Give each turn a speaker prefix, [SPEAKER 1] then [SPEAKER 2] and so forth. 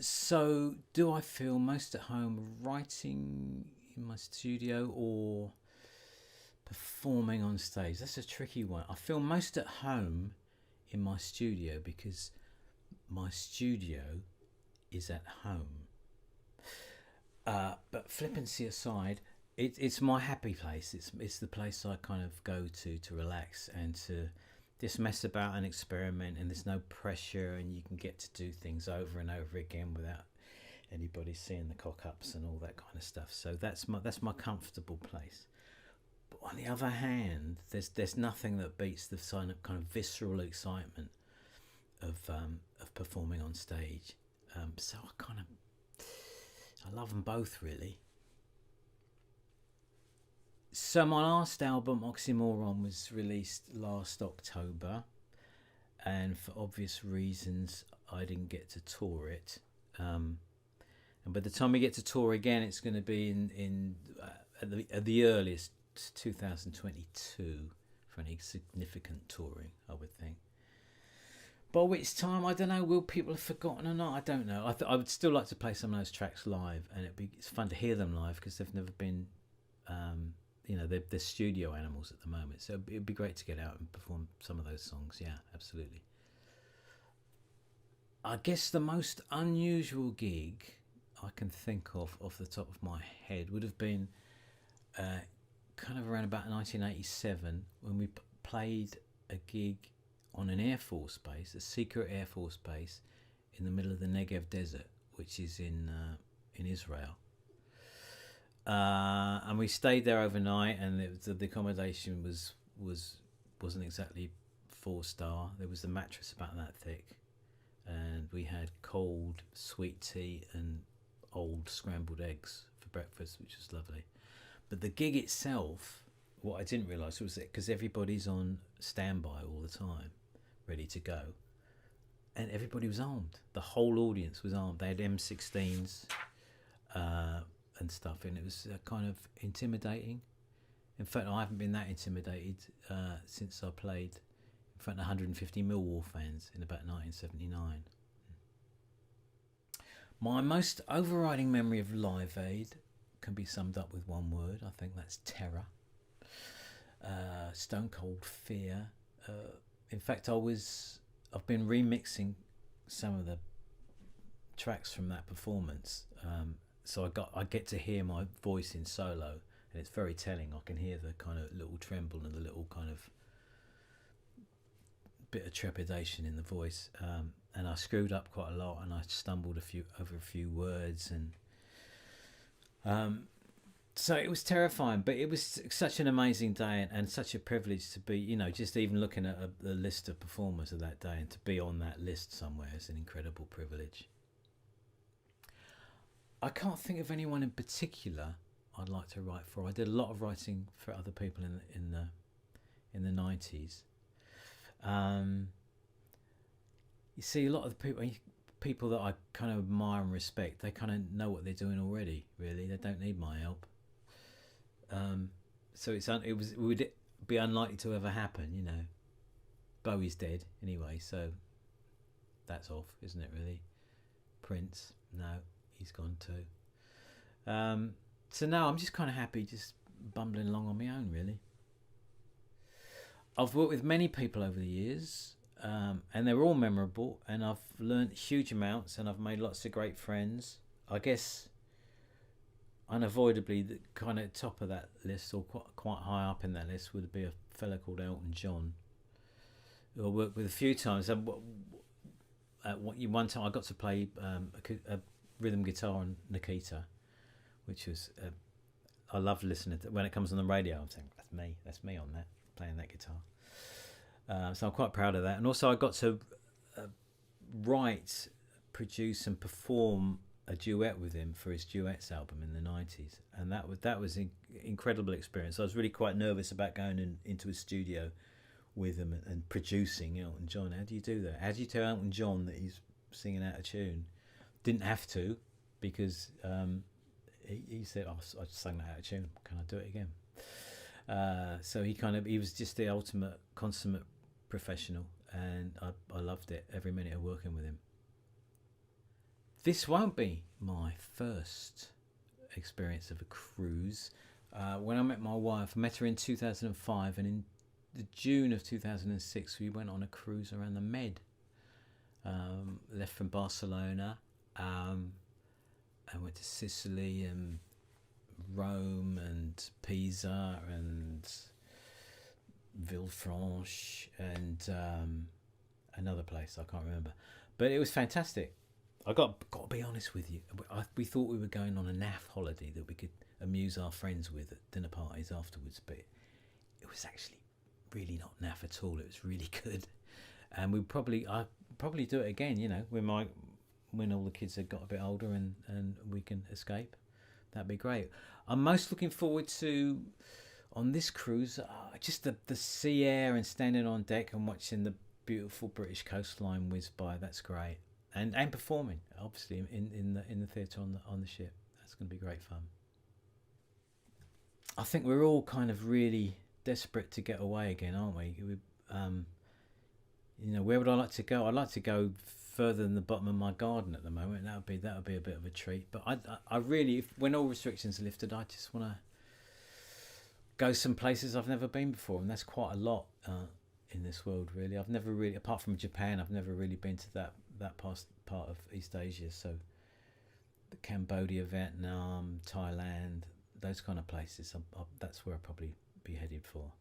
[SPEAKER 1] So, do I feel most at home writing in my studio or performing on stage? That's a tricky one. I feel most at home in my studio because my studio is at home. But flippancy aside, it's my happy place. It's the place I kind of go to relax and to just mess about and experiment. And there's no pressure, and you can get to do things over and over again without anybody seeing the cock ups and all that kind of stuff. So that's my comfortable place. But on the other hand, there's nothing that beats the kind of visceral excitement of performing on stage. So I love them both really. So my last album, Oxymoron, was released last October, and for obvious reasons, I didn't get to tour it. And by the time we get to tour again, it's going to be in at the earliest 2022 for any significant touring, I would think. By which time, I don't know, will people have forgotten or not? I don't know. I would still like to play some of those tracks live, and it's fun to hear them live because they've never been, they're studio animals at the moment. So it'd be great to get out and perform some of those songs. Yeah, absolutely. I guess the most unusual gig I can think of off the top of my head would have been kind of around about 1987 when we played a gig on an Air Force base, a secret Air Force base in the middle of the Negev Desert, which is in Israel. And we stayed there overnight, and the accommodation wasn't exactly 4-star. There was the mattress about that thick, and we had cold sweet tea and old scrambled eggs for breakfast, which was lovely. But the gig itself, what I didn't realise was that because everybody's on standby all the time, ready to go, and everybody was armed. The whole audience was armed. They had M16s and stuff, and it was kind of intimidating. In fact, I haven't been that intimidated since I played in front of 150 Millwall fans in about 1979. My most overriding memory of Live Aid can be summed up with one word. I think that's terror. Stone cold fear. In fact, I've been remixing some of the tracks from that performance, so I get to hear my voice in solo, and it's very telling. I can hear the kind of little tremble and the little kind of bit of trepidation in the voice, and I screwed up quite a lot, and I stumbled over a few words, and so it was terrifying, but it was such an amazing day and such a privilege to be, just even looking at the list of performers of that day, and to be on that list somewhere is an incredible privilege. I can't think of anyone in particular I'd like to write for. I did a lot of writing for other people in the 90s. You see, a lot of the people that I kind of admire and respect, they kind of know what they're doing already. Really, they don't need my help. So it would be unlikely to ever happen. Bowie's dead anyway, so that's off, isn't it? Really, Prince, no, he's gone too. So now I'm just kind of happy, just bumbling along on my own. Really, I've worked with many people over the years, and they're all memorable, and I've learnt huge amounts, and I've made lots of great friends. I guess unavoidably the kind of top of that list, or quite high up in that list, would be a fella called Elton John, who I worked with a few times. And one time I got to play a rhythm guitar on Nikita, which was I love listening to when it comes on the radio. I'm saying that's me on that, playing that guitar. So I'm quite proud of that. And also I got to write, produce and perform a duet with him for his duets album in the 90s, and that was an incredible experience. I was really quite nervous about going into a studio with him and producing Elton John. How do you do that? How do you tell Elton John that he's singing out of tune? Didn't have to, because he said, I just sang that out of tune, can I do it again? So he was just the ultimate consummate professional, and I loved it every minute of working with him. This won't be my first experience of a cruise. When I met my wife, I met her in 2005, and in the June of 2006, we went on a cruise around the Med. Left from Barcelona, I went to Sicily and Rome and Pisa and Villefranche and another place I can't remember, but it was fantastic. I got to be honest with you. We thought we were going on a NAF holiday that we could amuse our friends with at dinner parties afterwards, but it was actually really not NAF at all. It was really good, and I probably do it again. You know, when all the kids have got a bit older and we can escape. That'd be great. I'm most looking forward to on this cruise just the sea air and standing on deck and watching the beautiful British coastline whiz by. That's great. And performing obviously in the theatre on the ship. That's going to be great fun. I think we're all kind of really desperate to get away again, aren't we? Where would I like to go? I'd like to go further than the bottom of my garden at the moment. That would be a bit of a treat. But I really, when all restrictions are lifted, I just want to go some places I've never been before, and that's quite a lot in this world. Really, I've never really, apart from Japan, I've never really been to that part of East Asia. So Cambodia, Vietnam, Thailand, those kind of places. That's where I'll probably be headed for.